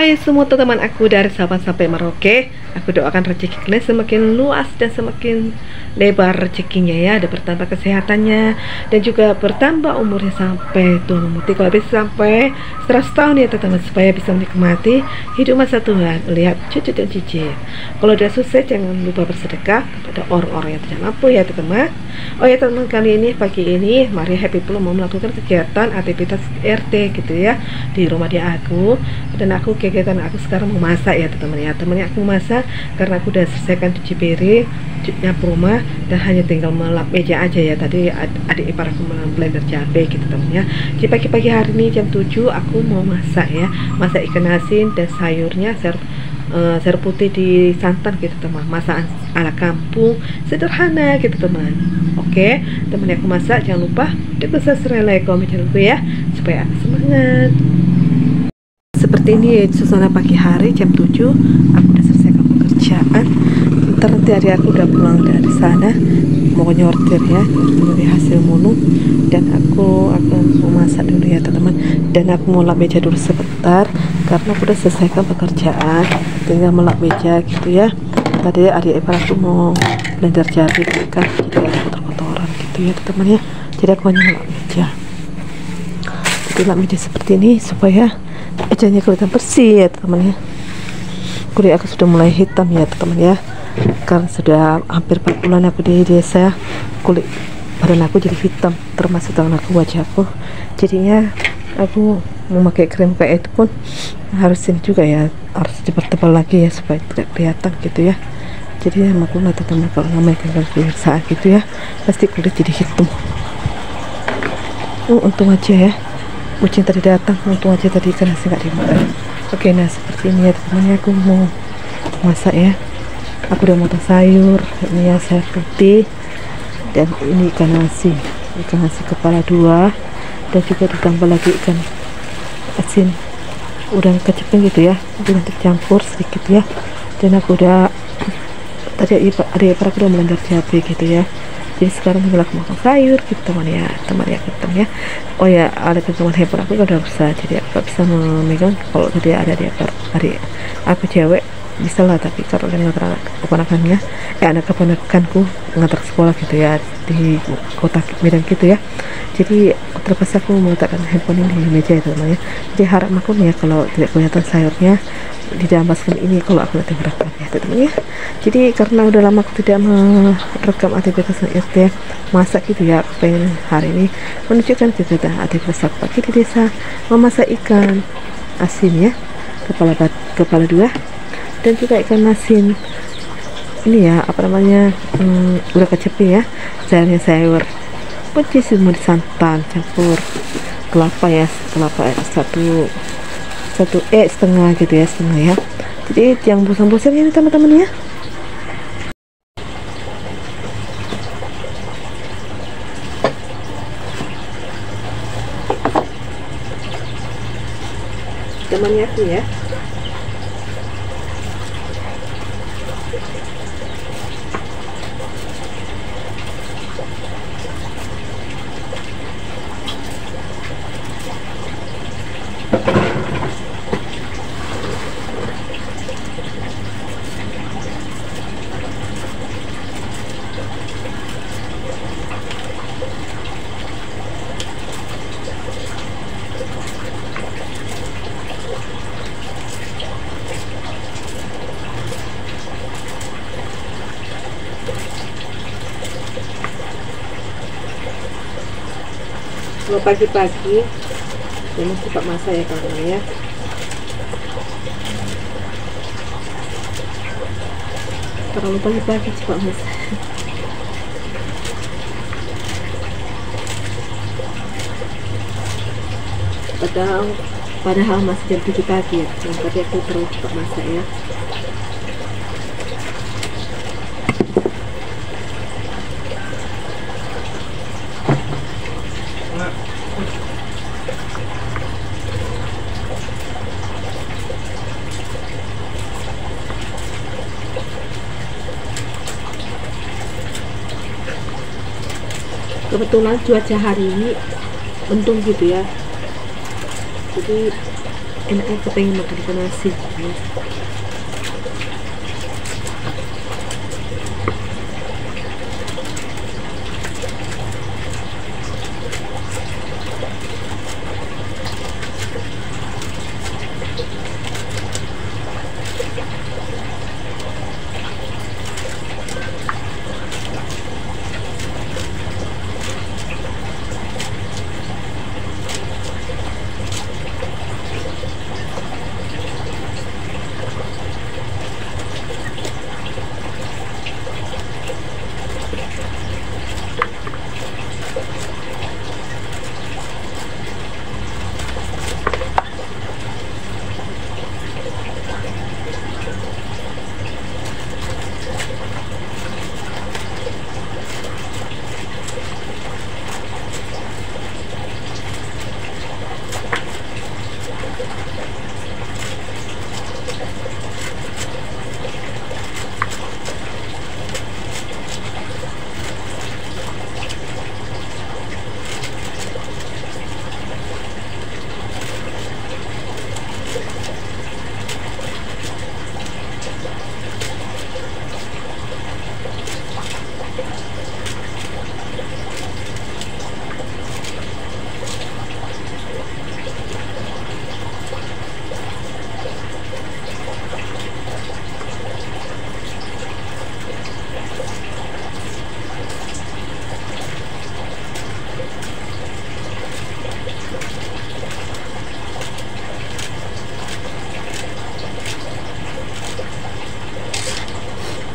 Hai semua teman-teman aku dari Sabang sampai Merauke. Aku doakan rezeki kalian semakin luas dan semakin lebar rezekinya ya, dan bertambah kesehatannya dan juga bertambah umurnya sampai tua memuti. Kalau bisa sampai 100 tahun ya teman-teman, supaya bisa menikmati hidup masa Tuhan, melihat cucu dan cicit. Kalau udah sukses jangan lupa bersedekah kepada orang-orang yang tidak mampu ya teman-teman. Oh ya teman-teman, kali ini pagi ini mari Happy Plum mau melakukan kegiatan aktivitas RT gitu ya di rumah dia aku. Dan aku kegiatan aku sekarang mau masak ya teman-teman ya. Temennya aku masak karena aku udah selesaikan cuci piring, nyapu rumah, dan hanya tinggal melap meja aja ya. Tadi adik ipar aku blender cabai gitu temennya. Jadi pagi-pagi hari ini jam 7 aku mau masak ya, masak ikan asin dan sayurnya sayur putih di santan gitu teman, masakan ala kampung sederhana gitu teman. Oke teman, aku masak, jangan lupa dukung subscribe, like, komen channelku ya supaya aku semangat. Seperti ini suasana pagi hari jam 7 aku udah selesaikan pekerjaan. Ntar nanti hari aku udah pulang dari sana mau nyortir ya, dari hasil mulu, dan aku akan memasak dulu ya teman-teman. Dan aku mau lap meja dulu sebentar karena aku udah selesaikan pekerjaan, tinggal melap meja gitu ya. Tadi adik ipar aku mau blender cabai kan, jadi ada kotor-kotoran gitu ya teman-teman ya. Jadi aku hanya melap meja. Jadi lap meja seperti ini supaya mejanya kelihatan bersih ya teman-teman ya. Kulit aku sudah mulai hitam ya teman-teman ya, karena sudah hampir 4 bulan aku di desa, kulit badan aku jadi hitam, termasuk tangan aku, wajah aku. Jadinya aku mau pakai krim kayak itu pun harus ini juga ya, harus dipertebal lagi ya supaya tidak kelihatan gitu ya. Jadi ya makanya teman-teman, kalau namanya kebiasaan gitu ya pasti kulit jadi hitam. Untung aja ya kucing tadi datang, untung aja tadi ikan nasi nggak dimakan. Oke, nah seperti ini ya teman-teman, aku mau masak ya. Aku udah motong sayur, ini ya sayur putih, dan ini ikan nasi kepala 2, dan juga ditambah lagi ikan asin udang kecepeng gitu ya, udah tercampur sedikit ya. Dan aku udah tadi adik ipar aku udah blender cabai gitu ya. Jadi sekarang tinggal aku makan sayur gitu teman ya ya. Oh ya, ada teman handphone aku udah rusak, jadi aku gak bisa memegang. Kalau tadi ada adik aku cewek bisa lah, tapi kalau ngantar keponakannya anak keponakanku ngantar sekolah gitu ya di kota Medan gitu ya. Jadi terpaksa aku meletakkan handphone ini di meja itu teman ya. Jadi harap maklum ya kalau tidak kelihatan sayurnya di dalam baskom ini kalau aku nanti merekam ya teman ya. Jadi karena udah lama aku tidak merekam aktivitas RT masak gitu ya, aku pengen hari ini menunjukkan kegiatan aktivitas aku pagi di desa, memasak ikan asin ya, kepala 2, dan juga ikan asin ini ya, apa namanya, udah keceping ya, sayur putih semua di santan campur kelapa ya, satu setengah gitu ya, setengah ya. Jadi yang bosan-bosan ini teman-teman ya. Temannya aku ya. Kalau pagi-pagi memang cepat masak ya kawan ya. Terlalu pagi-pagi cepat masak. Padahal masih jam 7 pagi ya, tapi aku terlalu cepat masak ya. Kebetulan cuaca hari ini mendung gitu ya, jadi enaknya kepengen makan ikan asin ya.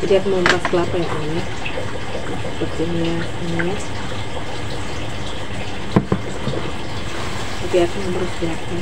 Jadi aku mau meras kelapa ya ini seperti ini ya, jadi aku mau meras kelapa.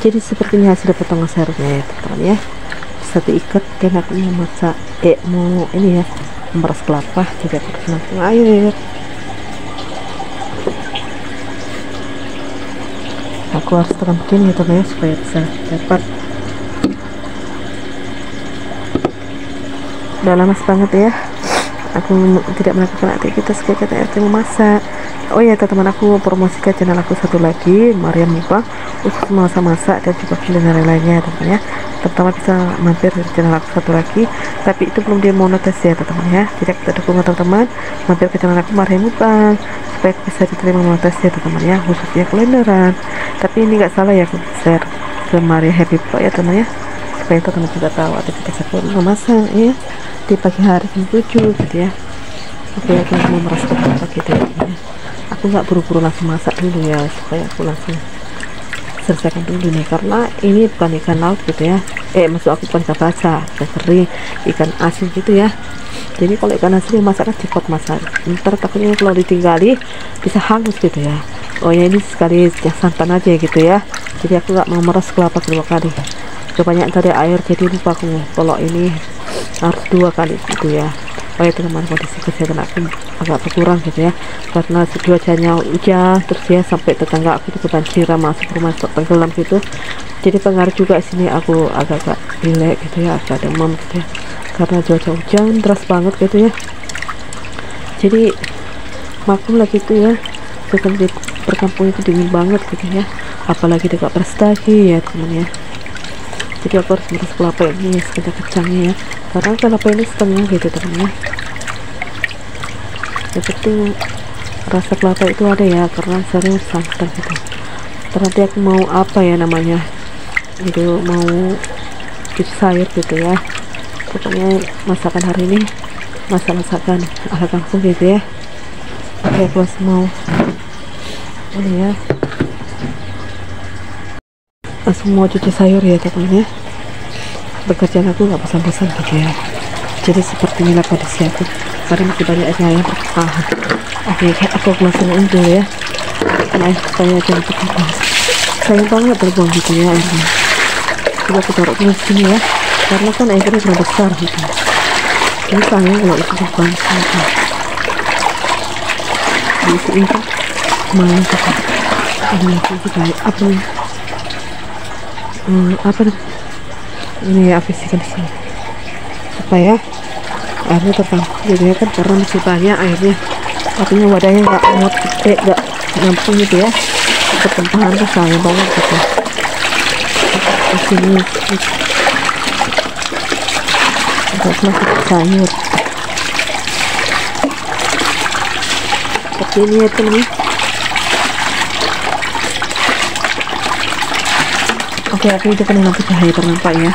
Jadi seperti ini hasil potongan sayurnya ya teman-teman ya, satu ikat. Dan aku mau masak mau ini ya, memeras kelapa. Jadi aku langsung air, aku harus tekan begini ya teman ya, supaya bisa dapat. Udah lama banget ya aku tidak melakukan aktivitas kegiatan RT memasak. Oh ya teman-teman, aku promosikan channel aku satu lagi, Maria Mubang, khusus masak-masak dan juga kuliner lainnya teman-teman ya. Pertama bisa mampir di channel aku satu lagi, tapi itu belum dimonetisasi ya teman-teman ya. Jadi kita dukung teman-teman mampir ke channel aku Maria Mubang supaya bisa diterima monetisasi ya teman-teman ya, khususnya kulineran. Tapi ini nggak salah ya, aku share ke Maria Happy Vlog ya teman ya, supaya teman-teman juga tahu aktivitas aku memasak ya di pagi hari jam 7 gitu ya. Oke, aku mau meras kelapa gitu ya teman ya. Aku nggak buru-buru langsung masak dulu ya, supaya aku langsung selesaikan dulu nih, karena ini bukan ikan laut gitu ya, maksud aku bukan ikan basah, ikan kering, ikan asin gitu ya. Jadi kalau ikan asin masak kan cepat masak, ntar takutnya kalau ditinggali bisa hangus gitu ya. Oh ya, ini sekali santan aja gitu ya. Jadi aku nggak mau meras kelapa kedua kali, kebanyakan tadi air, jadi lupa aku kalau ini harus 2 kali gitu ya. Oh ya teman-teman, kondisi kesehatan aku agak berkurang gitu ya, karena cuacanya hujan terus ya, sampai tetangga aku itu kebanjiran masuk rumah tenggelam gitu. Jadi pengaruh juga sini aku agak-agak pilek gitu ya, agak demam gitu ya, karena cuaca hujan deras banget gitu ya. Jadi maklum lah gitu ya, sekarang di perkampungan itu dingin banget gitu ya, apalagi dekat prestasi ya teman ya. Jadi aku harus meras kelapa ini sekecil-kecilnya ya, karena kelapa ini setengah gitu teman ya. Yang penting rasa kelapa itu ada ya, karena sering santan gitu. Nanti aku mau apa ya namanya itu, mau cuci sayur gitu ya. Pokoknya masakan hari ini masakan ala kampung gitu ya. Oke, aku langsung mau ini ya, langsung mau cuci sayur ya teman-teman ya. Pekerjaan aku nggak bosan-bosan gitu ya. Jadi seperti inilah kondisi aku, karena masih banyak air yang bertahan. Oke, aku langsung dulu ya. Nah, saya jangan terbuang, sayang banget terbuang gitu ya airnya. Coba aku taruh dulu sini ya, karena kan airnya terlalu besar gitu. Ini sayang kalau itu terbuang gitu. Diisiin kan malah gitu. Ini aku kayak apa nih? Apa nih? Ini ya, aku isikan di sini supaya airnya tertampung gitu ya kan, karena masih banyak airnya. Artinya wadahnya nggak muat gede, nggak nampung gitu ya. Pertempahan tuh sayang banget gitu. Di sini untuk masuk sayur seperti ini ya teman. Oke, aku hidupkan lampu cahaya ternampak ya.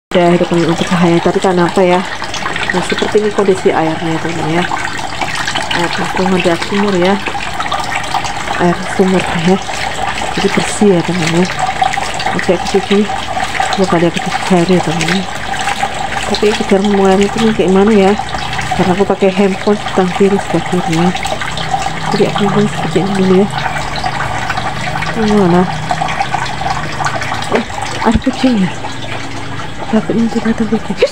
Udah hidupkan lampu cahaya, tapi kan apa ya, nah seperti ini kondisi airnya teman ya. Air langsung ada sumur ya, air sumur ya, jadi bersih ya teman ya. Oke, aku cuci 2 kali, aku cuci sehari ya teman ya. Tapi cara memulainya itu kayak gimana ya, karena aku pakai handphone tang kiri sebelah kiri ya. Jadi aku mulai seperti ini dulu ya. Mana ada kucing ya, takut nanti datang kucing.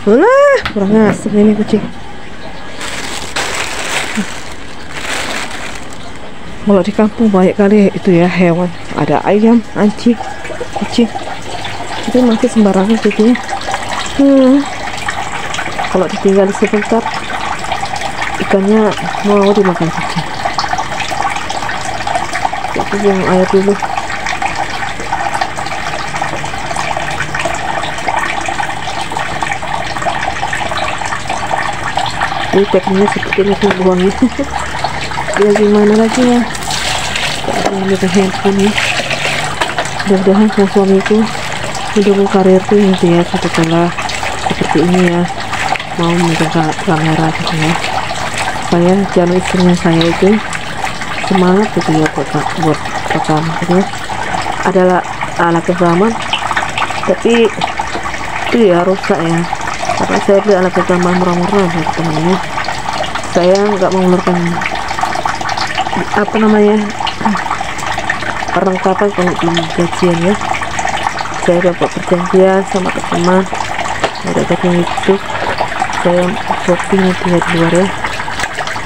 Wah, kurang asik ini kucing. Kalau di kampung banyak kali itu ya hewan, ada ayam, anjing, kucing. Itu masih sembarangan kucingnya. Kalau ditinggal sebentar, ikannya mau dimakan kucing. Aku buang air dulu. Ini tekniknya seperti ini, aku buangnya. Ya gimana lagi ya, aku memegang handphone ya. Mudah-mudahan suamiku mendukung karirku gitu ya, setelah seperti ini ya, mau memegang kamera gitu ya, supaya channel istrinya saya itu semangat gitu ya buat rekam gitu ya. Adalah alat rekaman tapi itu ya rusak ya, karena saya beli alat rekaman murah-murah ya teman-teman. Saya nggak mengeluarkan apa namanya perlengkapan kalau belum gajian ya. Saya dapat perjanjian sama teman, ada gajian itu saya shopping nanti ya di luar ya.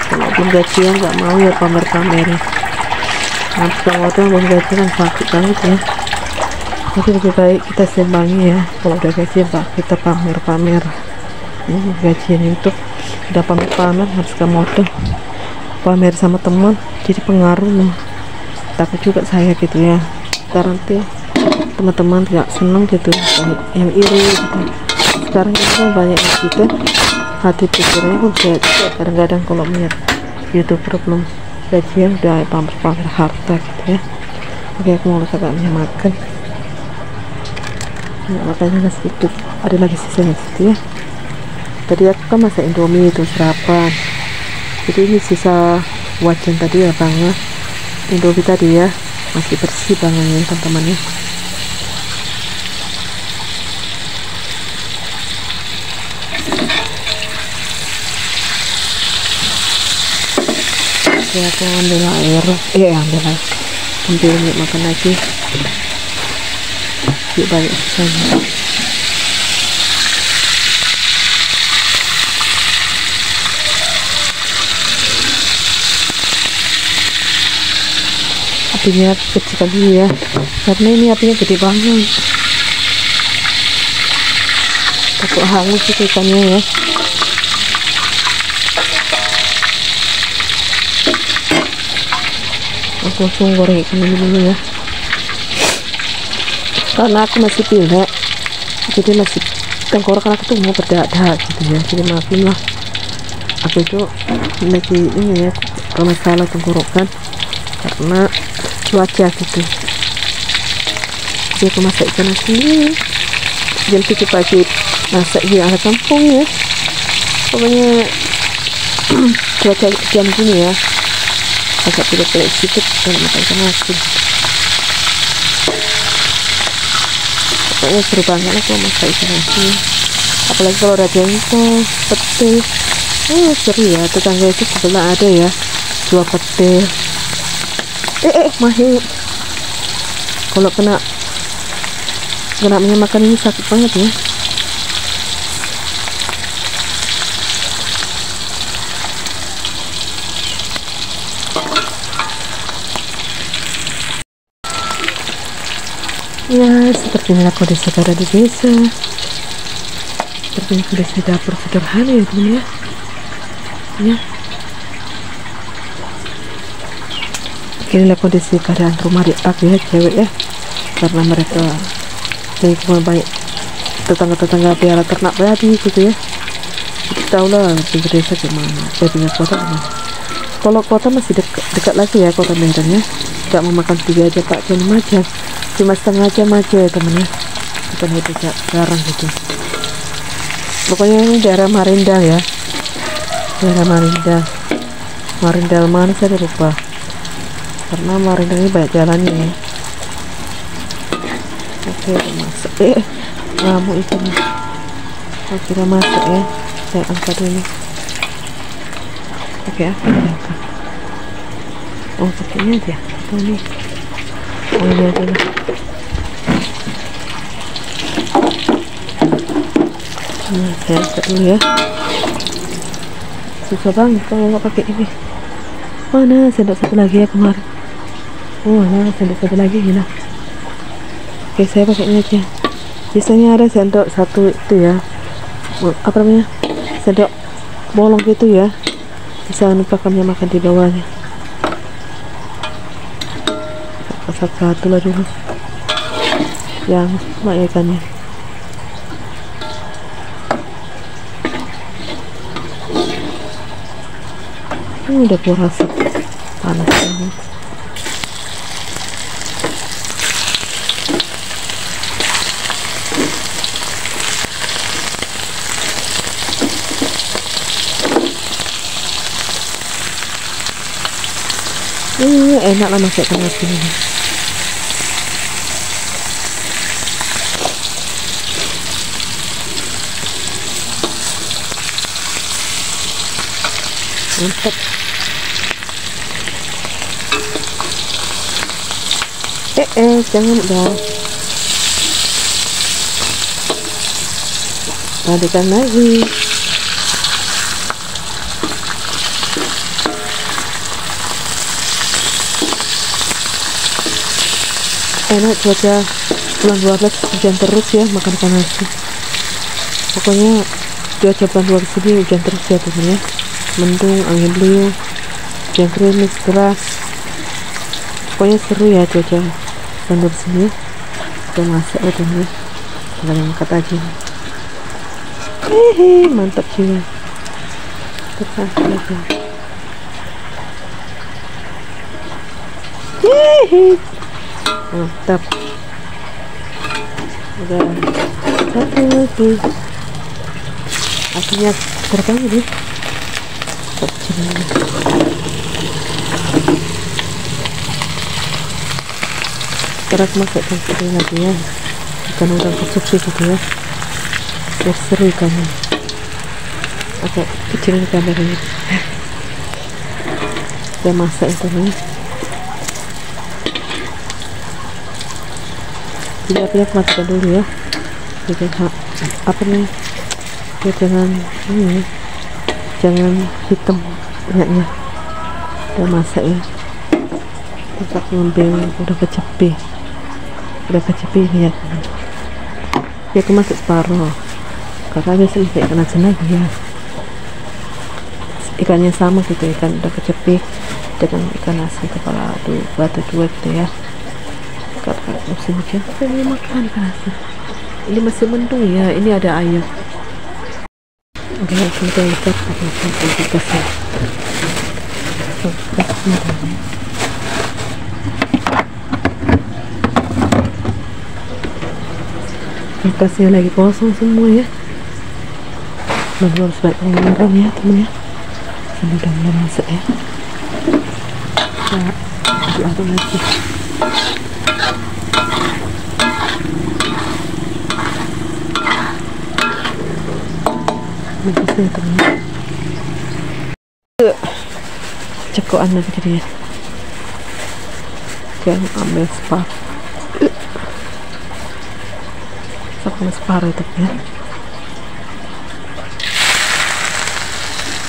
Kalau belum gajian nggak mau ya pamer-pamer. Nanti kalau orang belum gajian kan sakit banget ya. Jadi lebih baik kita sembangi ya. Kalau udah gajian pak kita pamer-pamer. Ini gajian itu udah pamer-pamer, harus kamu tuh pamer sama teman, jadi pengaruh nih. Takut juga saya gitu ya, karena nanti teman-teman tidak seneng gitu, yang iri gitu. Sekarang itu banyak gitu, hati pikirnya pun kayak gitu. Kadang-kadang kalau melihat YouTuber belum gajian udah pamer-pamer harta gitu ya. Oke, aku mau agaknya makan. Nah, makanya sedikit ada lagi sisanya situ ya. Tadi aku kan masak indomie itu sarapan, jadi ini sisa wajan tadi ya bang, indomie tadi ya, masih bersih banget teman-teman ya. Oke, aku ambil air, ambil minyak makan lagi, yuk banyak sisanya. Apinya kecil dulu ya, karena ini apinya gede banget, takut hangus sih ikannya ya. Aku langsung goreng ikan ini dulu ya, karena aku masih pilek, jadi masih tenggorokan aku tuh mau berdarah gitu ya. Jadi maafin lah, aku itu lagi ini ya bermasalah tenggorokan, karena cuaca gitu. Jadi aku masak ikan asin jam 7 pagi, masak di anak kampung ya. Pokoknya cuaca jam gini ya, agak pelik-pelik sedikit kalau makan ikan asin. Pokoknya seru banget lah kalau masak ikan asin, apalagi kalau ada jengkol, pete. Seru ya. Tetangga itu sebelah ada ya jual pete. Mahir kalau kena makan ini sakit banget ya. Ya, seperti inilah kondisi pada di desa. Seperti ini kondisi dapur sederhana ya teman ya. Ya. Inilah kondisi keadaan rumah di Ak ya, cewek ya. Karena mereka lingkungan baik, tetangga-tetangga piara ternak babi gitu ya. Kita tahu lah di desa gimana, babinya kota gimana. Kalau kota masih dekat lagi ya, kota Medan ya. Gak mau makan 3 jam 4 jam 5 jam, cuma setengah jam aja ya temen ya. Bukan itu jarang gitu. Pokoknya ini daerah Marindal ya, daerah Marindal mana saya lupa, karena Marindal ini banyak jalannya ya. Oke, masak ngamuk itu nih. Kira masak ya, saya angkat dulu. Oke, apa ini apa? Oh, pakainya aja. Oh, ini. Oh, ini aja lah. Nah, saya angkat dulu ya. Susah banget kalau nggak pakai ini. Mana sendok satu lagi ya kemarin? Oh, nah sendok satu lagi gila. Oke, saya pakai ini aja. Biasanya ada sendok satu itu ya, apa namanya, sendok bolong gitu ya, bisa numpahkannya makan di bawahnya. Satu lah dulu yang mak ikannya. Udah puas, panas banget. Enak lah masak ikan asin ini. Mantap. Jangan dong. Adukkan lagi. Enak cuaca bulan 12 hujan terus ya, makan ikan asin. Pokoknya cuaca bulan 12 ini hujan terus ya teman ya. Mendung, angin beliung, hujan gerimis deras. Pokoknya seru ya cuaca bulan 12 ini ya. Kita masak ya teman ya. Kita angkat aja. Mantap jiwa. Terasa aja. Mantap. Udah satu lagi. Apinya terbang ini. Kecil. Sekarang masukkan sekali lagi ya. Ikan udang kesupi gitu ya. Biar seru ikannya. Agak kecilin kameranya. Saya masak itu nih. Jadi apinya matikan dulu ya, biar apa nih, biar jangan ini, jangan hitam minyaknya. Udah masak ya, kita ngambil udah kecepi minyaknya. Ya aku masak separuh, karena biasa masak ikan asin lagi ya. Ikannya sama gitu, ikan udah kecepi dengan ikan asin kepala batu dua gitu ya. Karena musim hujan kita mau makan ikan asin. Ini masih mendung ya, ini ada ayam. Oke, kita lihat pakai kulkas ya. kulkasnya lagi kosong semua ya. Lalu harus banyak pengeluaran ya teman ya. Ini udah mulai masak ya. Nah, aduk lagi. Bagusnya teman. Cekokan lagi dia. Jangan ambil separuh. Sampai separuh itu ya.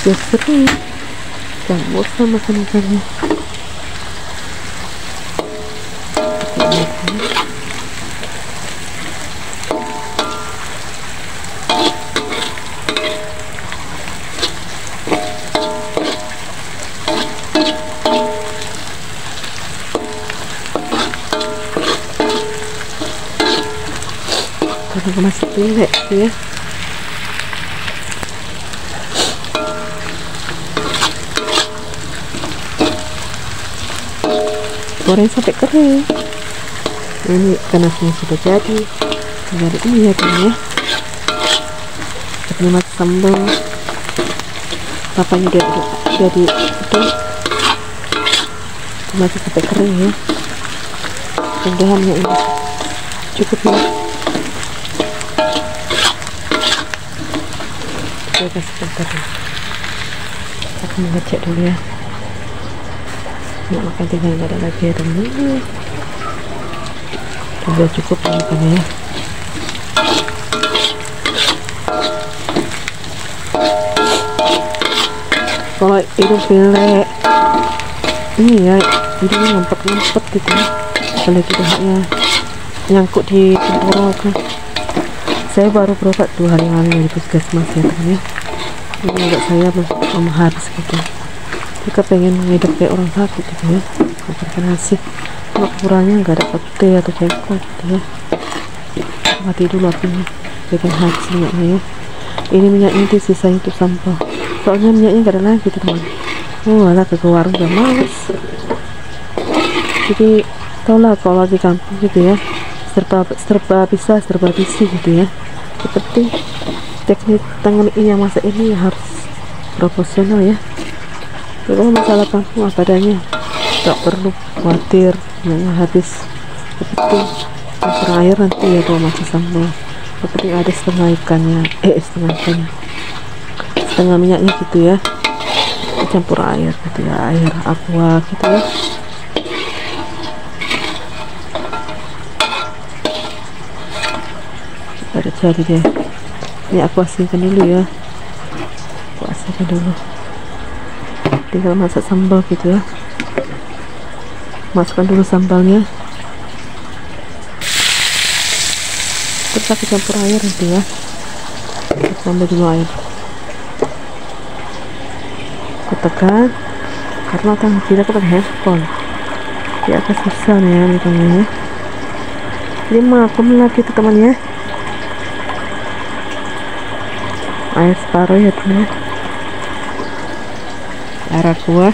Biar seru. Jangan bosan makan ikannya. Karena masih pilek ya. Goreng sampai kering. Ini panasnya sudah jadi. Jadi ini ya teman ya. Ini masih sambal. Papanya jadi itu masih sampai kering ya. Mudah-mudahan ini cukup ya. Kita kasih sebentar. Aku ngecek dulu ya. Nak makan tinggal nggak ada lagi ya teman. Sudah cukup makannya ya. Kalau hidung pilek ini ya, hidungnya ngempet gitu ya. Apalagi dahaknya nyangkut di tenggorokan. Saya baru berobat 2 hari lalu di puskesmas ya teman ya. Ini agak saya mau habis gitu. Jika pengen hidup kayak orang sakit gitu ya, makan nasi. Kalau kurangnya nggak dapat teh atau cengkok gitu ya. Mati dulu apinya, bikin habis minyaknya ya. Ini minyaknya disisa itu sampah. Soalnya minyaknya nggak ada lagi teman. Alah ke warung udah males. Jadi tau lah kalau di kampung gitu ya, serba bisa gitu ya. Seperti teknik tangan ini yang masak ini harus profesional ya. Kalau masalah kampung apa adanya, tak perlu khawatir minyaknya habis. Seperti campur air nanti ya kalau masak sambal. Seperti ada setengah ikannya, setengah minyaknya gitu ya. Campur air gitu ya, air aqua gitu ya. Ada jadi deh. Ini aku asinkan dulu ya. Aku asinkan dulu. Tinggal masak sambal gitu ya. Masukkan dulu sambalnya. Terus aku campur air nanti ya. Tambah dulu air. Aku tekan karena tangan kiri aku pakai handphone. Ya agak susah nih ya mikirnya. Jadi maklum lagi tuh teman ya. Air separuh ya teman. Air aqua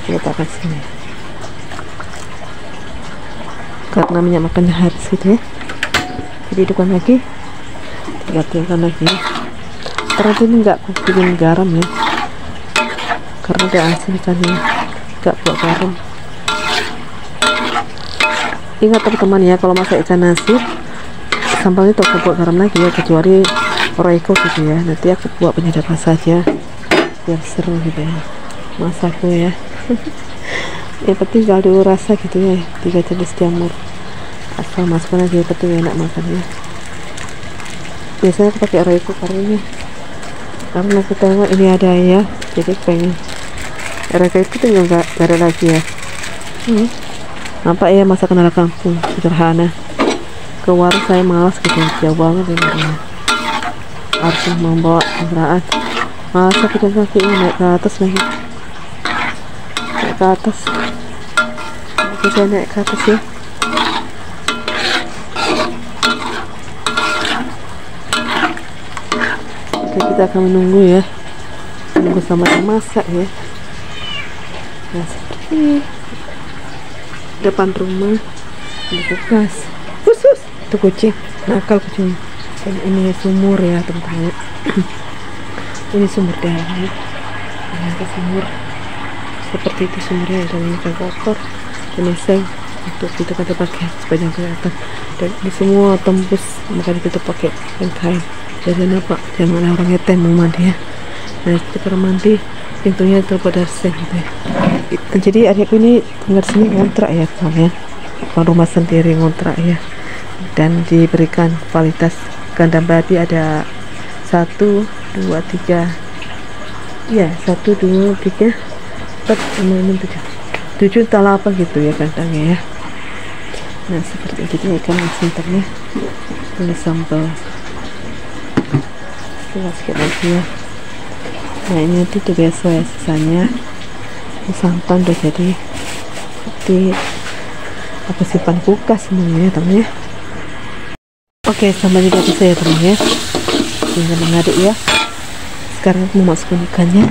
letakkan sini karena minyak makannya habis gitu ya. Jadi hidupkan lagi, tinggalkan lagi. Terus ini enggak aku bikin garam ya, karena udah asin ikannya, enggak buat garam. Ingat teman-teman ya, kalau masak ikan nasi sambalnya tak buat garam lagi ya, kecuali Royco gitu ya. Nanti aku buat penyedap rasa aja biar seru gitu ya masakku ya. Yang penting kaldu rasa gitu ya, 3 jenis jamur asal masukkan aja, penting enak makan ya. Biasanya aku pakai Royco karena aku tengok ini ada ya, jadi pengen Royco itu tinggal nggak ada lagi ya. Nampak ya masakan ala kampung sederhana. Ke warung saya malas gitu, jauh banget ya. Harus membawa kendaraan. Masa pejalan kakinya naik ke atas lagi, naik ke atas. Oke, saya naik ke atas ya. Oke, kita akan menunggu ya, menunggu sama yang masak ya. Nah, seperti depan rumah di kulkas khusus Itu kucing nakal kucing. Dan ini sumur ya teman-teman. Ini sumur dari ternyata sumur seperti itu sumurnya, dan ini kan kotor penyeseng untuk kita kata pakai sepanjang kelihatan, dan ini semua tembus makanya kita pakai kain. Jadi apa, jangan ada orang ngetem mau mandi ya. Nah itu kalau mandi pintunya terbuat dari seng gitu ya. Jadi adikku ini tinggal sini ngontrak ya teman-teman, rumah sendiri ngontrak ya, dan diberikan kualitas kandang babi ada 1, 2, 3 ya, 1, 2, 3, 4, 5, 6, 7 entah 8 gitu ya kandangnya ya. Nah seperti itu ya ikan asinnya. Ini sambal tinggal sedikit lagi ya. Nah ini nanti udah biasa ya sisanya. Ini santan udah jadi, nanti aku simpan kulkas semuanya ya teman ya. Oke, sambal juga bisa ya teman ya, tinggal mengaduk ya. Sekarang aku mau masukkan ikannya.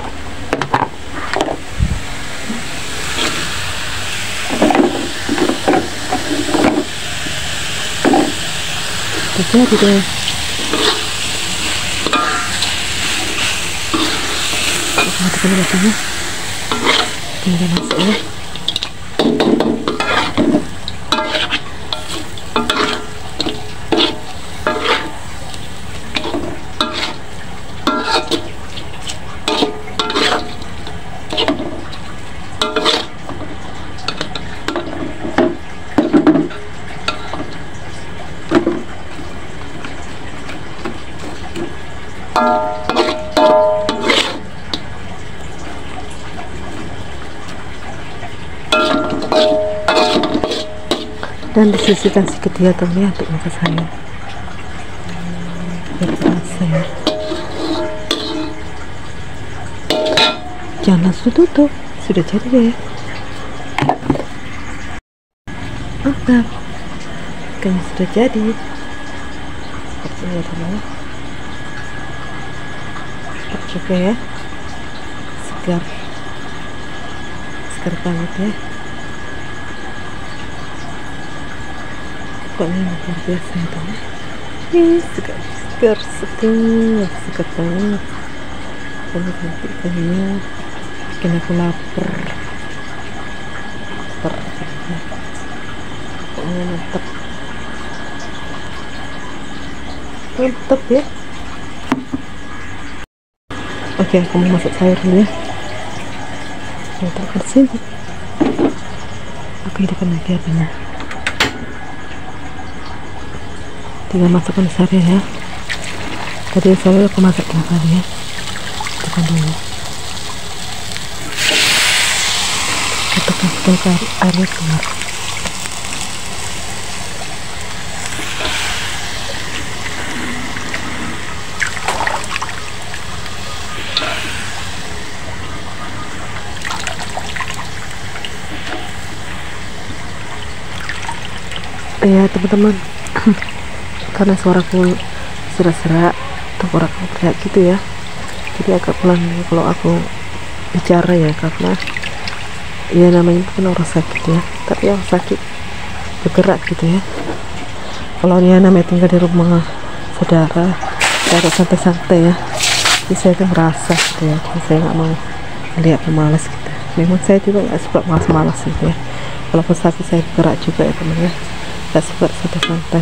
Udah jadi deh. Matikan batangnya, tinggal masuk ya. Dan disisihkan sedikit ya teman ya untuk mata saya biar terasa ya. Jangan langsung tutup, sudah jadi deh. Mantap, ikannya sudah jadi seperti ini ya teman ya. Enak juga ya, segar banget ya. Pokoknya luar biasa ya teman. Segar banget. Pokoknya nanti ikannya bikin aku lapar. Pokoknya mantap ya. Oke, aku mau masak sayur dulu ya. Saya taruh di sini. Aku hidupkan lagi apinya. Tinggal masukkan sari ya. Tadi sari aku masak tadi ya. Tekan dulu. Tekan supaya airnya keluar. Ya teman-teman, karena suaraku serak-serak tenggorokan teriak gitu ya, jadi agak pelan nih kalau aku bicara ya, karena ya namanya kan orang sakit ya, tapi yang sakit bergerak gitu ya. Kalau dia namanya tinggal di rumah saudara, saya santai-santai ya, jadi saya tuh merasa gitu ya, jadi saya nggak mau lihat pemalas gitu. Memang saya juga nggak suka malas-malas gitu ya, walaupun sakit saya bergerak juga ya teman ya, nggak suka santai-santai.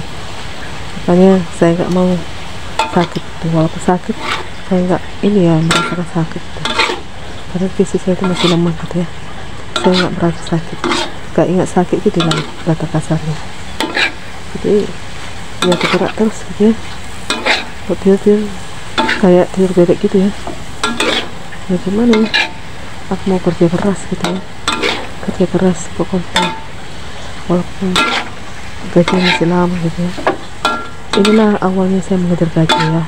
Makanya saya nggak mau sakit gitu. Walaupun sakit saya nggak ini ya merasakan sakit gitu. Karena fisik saya itu masih lemah gitu ya, saya nggak merasa sakit, nggak ingat sakit gitu lah kata kasarnya. Jadi ya bergerak terus gitu ya, buat tidur kayak tidur bebek gitu ya. Ya gimana ya, aku mau kerja keras gitu ya, kerja keras pokoknya, walaupun gaji masih lama gitu ya. Inilah awalnya saya mengejar gaji ya,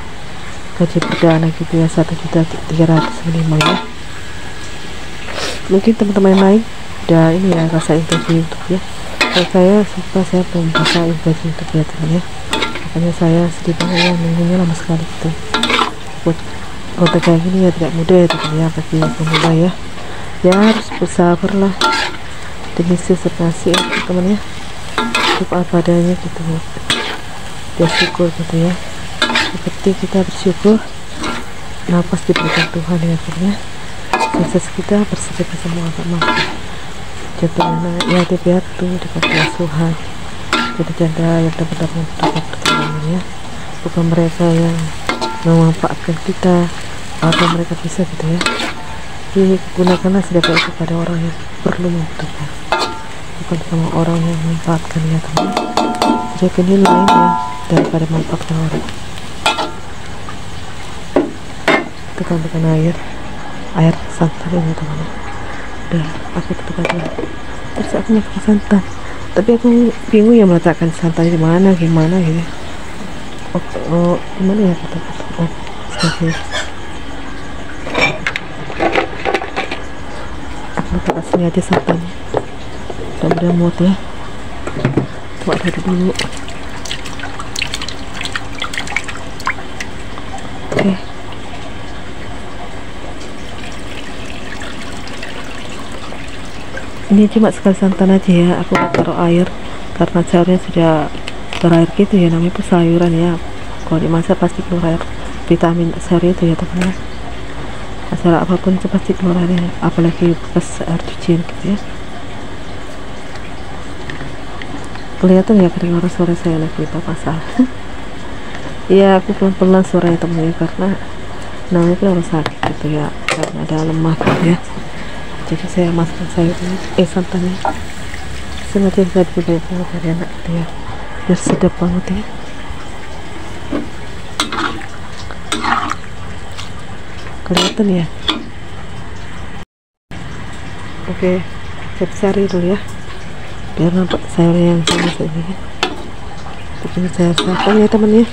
gaji perdana gitu ya, 1.300.000 minimal ya. Mungkin teman-teman yang lain udah ini ya rasain gaji YouTube ya. Kalau saya belum rasain gaji YouTube ya teman ya, makanya saya sedih banget ya, nunggunya lama sekali gitu. Buat konten kayak gini ya tidak mudah ya teman ya, bagi pemula ya. Ya harus bersabar lah demi sesuatu ya teman ya, hidup apa adanya gitu ya. bersyukur gitu ya. Seperti kita bersyukur nafas diberikan Tuhan ya akhirnya sukses kita bersedekah semua agama. Contohnya yatim piatu di panti asuhan, jadi janda yang dapat mendapat pertolongan ya, bukan mereka yang memanfaatkan kita atau mereka bisa gitu ya. Jadi gunakanlah sedekah itu pada orang yang perlu membutuhkan, bukan sama orang yang memanfaatkan ya teman. Jadi ini lain ya daripada memanfaatkan orang. Tekan-tekan air santan ini teman. Udah aku tutup aja. Terus aku mau pakai santan, tapi aku bingung ya meletakkan santan di mana, gimana gitu. Gimana ya kata-kata? Oke. Aku letakkan sini aja santannya. Mudah-mudahan muat ya. Coba aduk dulu. Oke. Ini cuma sekali santan aja ya, aku taruh air karena sayurnya sudah berair gitu ya, namanya pun sayuran ya, kalau dimasak pasti keluar air, vitamin sayur itu ya teman-teman. Masalah apapun itu pasti keluar airnya, apalagi bekas air cucian gitu ya. Kelihatan ya kering orang suara saya lagi pasal. Iya, aku pelan-pelan suaranya teman-teman karena namanya pun orang sakit gitu ya, karena ada lemah gitu ya. Jadi saya masukkan sayurnya, santannya sengaja tadi banyak banget dari anak gitu ya, biar sedap banget ya. Kelihatan ya. Oke, saya besari dulu ya, biar nampak sayurnya yang sama ini ya. Begini saya siapkan ya teman ya.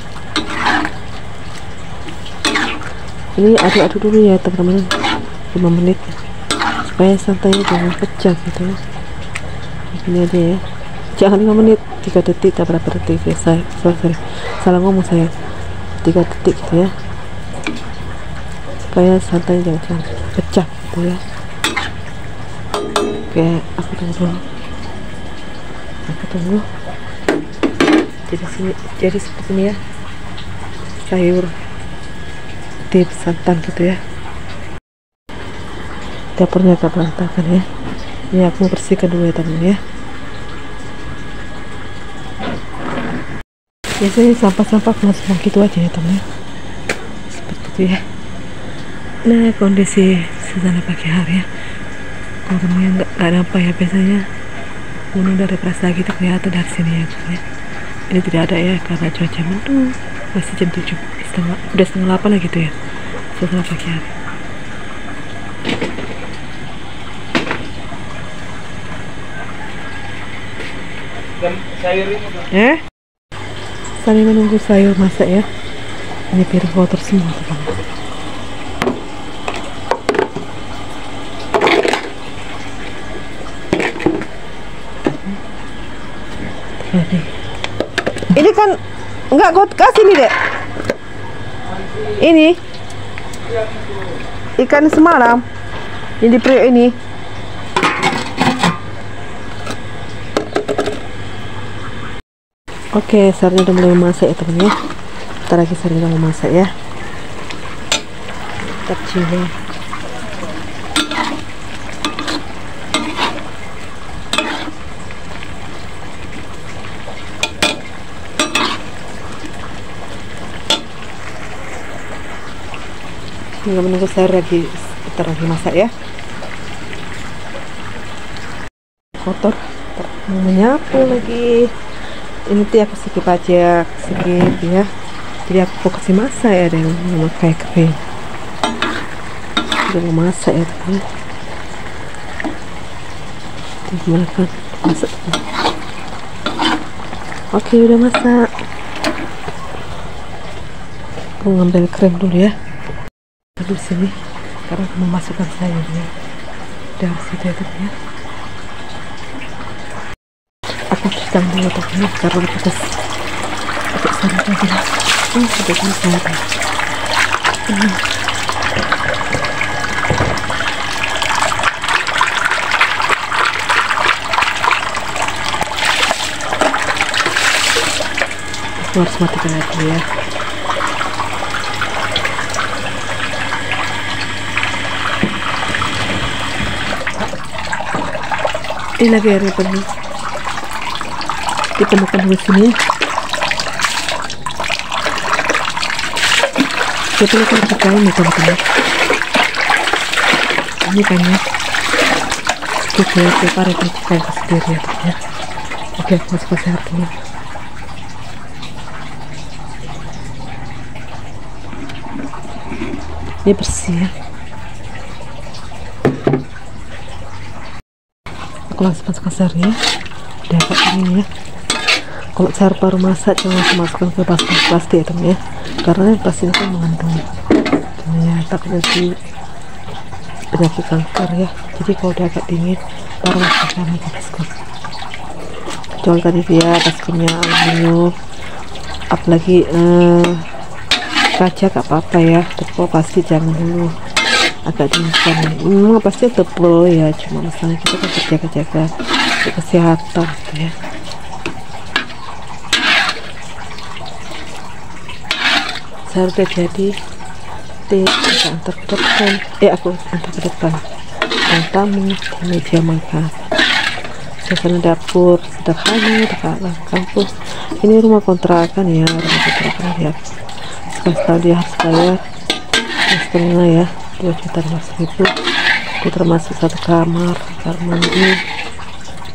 Ini aduk-aduk dulu ya teman-teman, 5 menit supaya santannya jangan pecah gitu ya. Ini aja ya, jangan 5 menit, 3 detik atau berapa detik ya. Sorry, salah ngomong saya, 3 detik gitu ya, supaya santannya jangan pecah gitu ya. Oke, aku tunggu. Jadi seperti ini ya, sayur dip santan gitu ya. Dapurnya agak berantakan ya, ini aku bersihkan dulu ya teman ya. Biasanya sampah-sampah semua gitu aja ya teman ya, seperti itu ya. Nah, kondisi suasana pagi hari ya, gunungnya nggak ada apa ya, biasanya gunung dari Prasa gitu kelihatan dari sini ya teman ya. Ini tidak ada ya karena cuaca mendung, masih jam 7, udah setengah 8 lah gitu ya suasana pagi hari. Sambil menunggu sayur masak ya. Ini piring kotor semua teman. Ini kan enggak kau kasih nih dek. Ini ikan semalam ini di periuk ini. Oke, sayurnya udah mulai memasak ya teman ya. Ntar lagi sayurnya udah memasak ya. Tetap chili. Tinggal menunggu sayur lagi, ntar lagi masak ya. Kotor, mau menyapu lagi. Ini tuh aku skip aja, skip ya. Jadi aku fokus masak ya, ada yang memakai kering. Udah mau masak ya teman. Gimana kan masak? Oke, udah masak. Aku ngambil krim dulu ya. Di sini karena aku memasukkan sayurnya dari situ ya teman ya. Aku sedang dulu teman karena pedas agak sangat lagi lah. Sudah selesai. Aku harus matikan lagi ya. Ini lagi airnya penuh. Ditemukan di sini. Kita akan pakai ini teman-teman. Ini kan ya. Kita separuh pakai sendiri ya. Oke, aku masuk ke sehat dulu. Ini bersih ya. Aku langsung masuk ke sayurnya. Udah agak ini ya. Kalau sayur baru masak jangan langsung masukkan ke plastik ya teman ya, karena plastik itu mengandung ya takutnya di penyakit kanker ya. Jadi kalau udah agak dingin baru masukkan ke baskom. Kecuali tadi dia baskomnya aluminium, apalagi kaca gak apa-apa ya, tapi kalau plastik jangan dulu, agak dingin. Memang pasti tebel ya, cuma masalahnya kita kan jaga-jaga kesehatan gitu ya. Saya udah jadi kita antar ke depan, aku antar ke depan dan tamu di meja makan. Suasana dapur sederhana dekat kampus. Ini rumah kontrakan ya, rumah kontrakan ya. Sekarang dia harus bayar setengah ya, 2.500.000. Itu termasuk satu kamar mandi.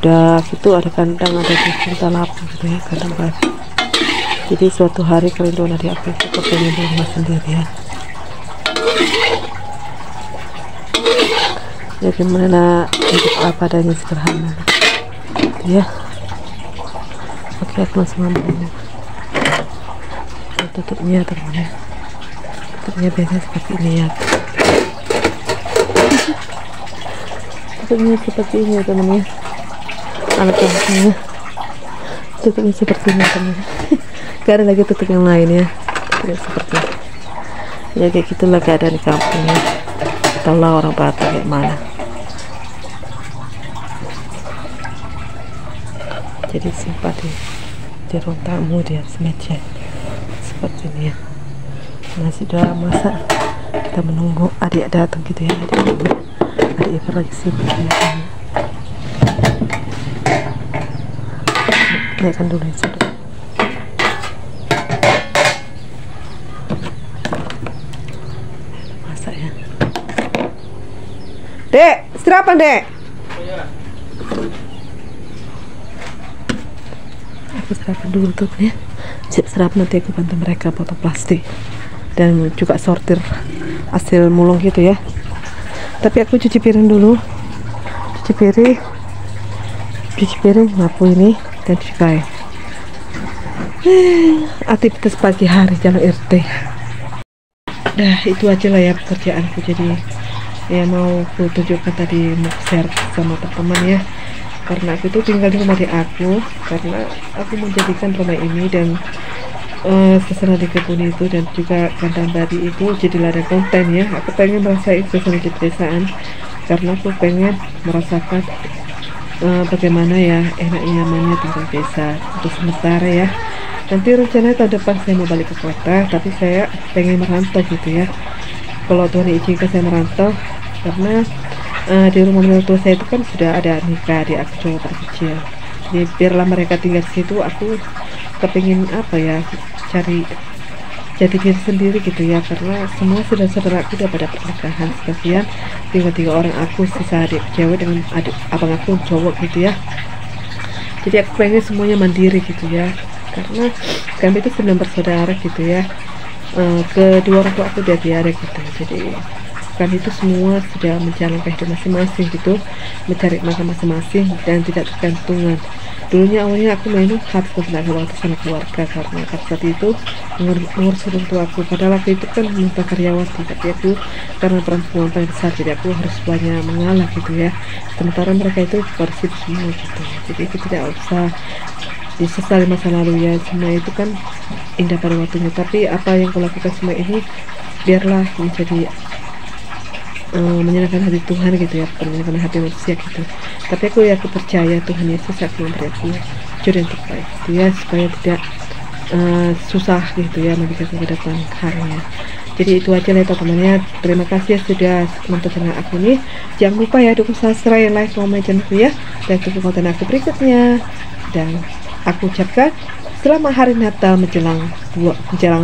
Udah gitu ada kandang, ada 2.800.000 gitu ya, kandang babi. Jadi suatu hari kerinduan adik aku itu pengen di rumah sendiri ya. Ya gimana hidup apa adanya sederhana ya. Oke, aku langsung ambil ini. Tutupnya teman ya. Tutupnya biasanya seperti ini ya. Tutupnya seperti ini ya teman ya. Alat tutupnya. Tutupnya seperti ini teman. Gak ada lagi tutup yang lain ya. Seperti ya kayak gitulah keadaan di kampung ya. Kita lah orang Batak kayak mana. Jadi simpan di ruang tamu di atas meja seperti ini ya. Nasi udah masak, kita menunggu adik datang gitu ya. Adik ipar lagi sibuk ya. Naikkan dulu ya. Dek, serapan dek. Aku serapan dulu tuh ya. Siap serapan, nanti aku bantu mereka potong plastik dan juga sortir hasil mulung gitu ya. Tapi aku cuci piring dulu. Cuci piring, nyapu ini dan cuci kain. Aktivitas pagi hari jalan RT. Nah itu aja lah ya pekerjaanku. Jadi ya mau aku tunjukkan tadi, mau share sama teman-teman ya, karena aku tuh tinggal di rumah di aku, karena aku menjadikan rumah ini dan suasana di kebun itu dan juga kandang babi itu jadi ladang konten ya. Aku pengen merasakan suasana di pedesaan, karena aku pengen merasakan bagaimana ya enaknya nyamannya tinggal desa untuk sementara ya. Nanti rencananya tahun depan saya mau balik ke kota, tapi saya pengen merantau gitu ya. Kalau Tuhan izinkan saya merantau, karena di rumah menantu saya itu kan sudah ada nikah di aku cowok tak kecil. Jadi biarlah mereka tinggal di situ, aku kepingin apa ya, cari jati diri sendiri gitu ya, karena semua sudah saudara aku udah pada pernikahan sekalian, tinggal 3 orang aku, sisa adik cewek dengan adik abang aku cowok gitu ya. Jadi aku pengen semuanya mandiri gitu ya, karena kami itu 9 bersaudara gitu ya. Kedua orang tua aku udah tiada gitu, jadi kan itu semua sudah menjalankan hidup masing-masing gitu, mencari makan masing-masing dan tidak tergantungan. Dulunya awalnya aku memang harus memperlakukan waktu sama keluarga, karena saat itu mengurus orang tua aku, padahal waktu itu kan minta karyawati, tapi aku karena perempuan paling besar jadi aku harus banyak mengalah gitu ya, sementara mereka itu bersih semua gitu. Jadi itu tidak usah disesali masa lalu ya, semua itu kan indah pada waktunya. Tapi apa yang kulakukan semua ini biarlah menjadi menyenangkan hati Tuhan gitu ya, menyenangkan hati manusia gitu. Tapi aku percaya Tuhan Yesus akan memberi aku jodoh yang terbaik gitu ya, supaya tidak susah gitu ya memikirkan ke depan harinya. Jadi itu aja lah teman-teman ya. Terima kasih ya sudah nonton channel aku ini. Jangan lupa ya dukung subscribe, like, komen channelku ya, dan tunggu konten aku berikutnya. Dan aku ucapkan selamat hari Natal menjelang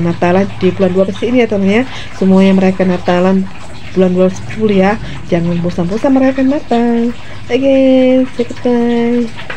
Natalan di bulan 12 ini ya teman-teman ya. Semuanya merayakan Natalan bulan 12 ya. Jangan bosan-bosan merayakan Natal. Oke, say goodbye.